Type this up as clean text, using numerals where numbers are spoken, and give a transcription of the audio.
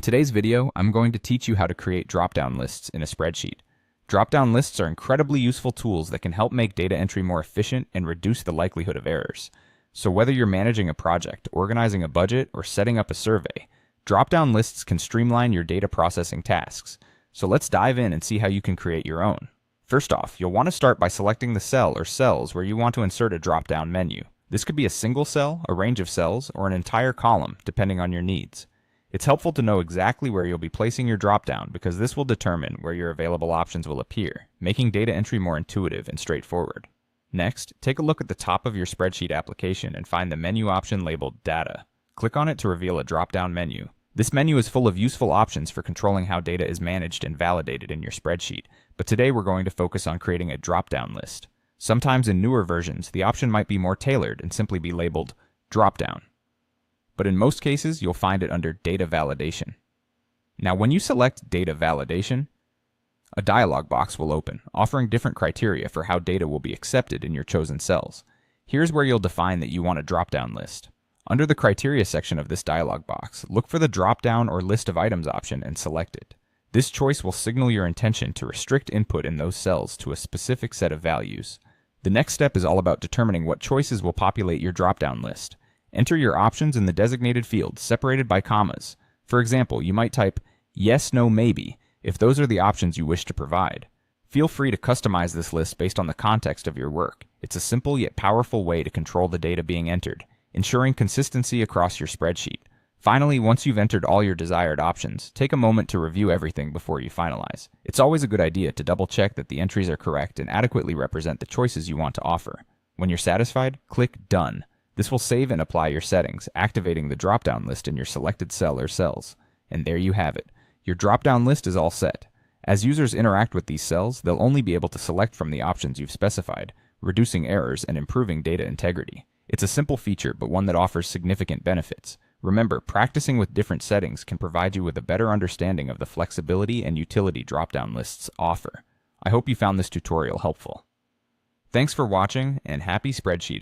today's video, I'm going to teach you how to create drop-down lists in a spreadsheet. Drop-down lists are incredibly useful tools that can help make data entry more efficient and reduce the likelihood of errors. So whether you're managing a project, organizing a budget, or setting up a survey, drop-down lists can streamline your data processing tasks. So let's dive in and see how you can create your own. First off, you'll want to start by selecting the cell or cells where you want to insert a drop-down menu. This could be a single cell, a range of cells, or an entire column, depending on your needs. It's helpful to know exactly where you'll be placing your drop-down because this will determine where your available options will appear, making data entry more intuitive and straightforward. Next, take a look at the top of your spreadsheet application and find the menu option labeled Data. Click on it to reveal a drop-down menu. This menu is full of useful options for controlling how data is managed and validated in your spreadsheet, but today we're going to focus on creating a drop-down list. Sometimes in newer versions, the option might be more tailored and simply be labeled Drop-down. But in most cases, you'll find it under Data Validation. Now, when you select Data Validation, a dialog box will open, offering different criteria for how data will be accepted in your chosen cells. Here's where you'll define that you want a drop-down list. Under the Criteria section of this dialog box, look for the Drop-down or List of Items option and select it. This choice will signal your intention to restrict input in those cells to a specific set of values. The next step is all about determining what choices will populate your drop-down list. Enter your options in the designated fields separated by commas. For example, you might type yes, no, maybe if those are the options you wish to provide. Feel free to customize this list based on the context of your work. It's a simple yet powerful way to control the data being entered, ensuring consistency across your spreadsheet. Finally, once you've entered all your desired options, take a moment to review everything before you finalize. It's always a good idea to double-check that the entries are correct and adequately represent the choices you want to offer. When you're satisfied, click Done. This will save and apply your settings, activating the drop-down list in your selected cell or cells. And there you have it. Your drop-down list is all set. As users interact with these cells, they'll only be able to select from the options you've specified, reducing errors and improving data integrity. It's a simple feature, but one that offers significant benefits. Remember, practicing with different settings can provide you with a better understanding of the flexibility and utility drop-down lists offer. I hope you found this tutorial helpful. Thanks for watching, and happy spreadsheeting.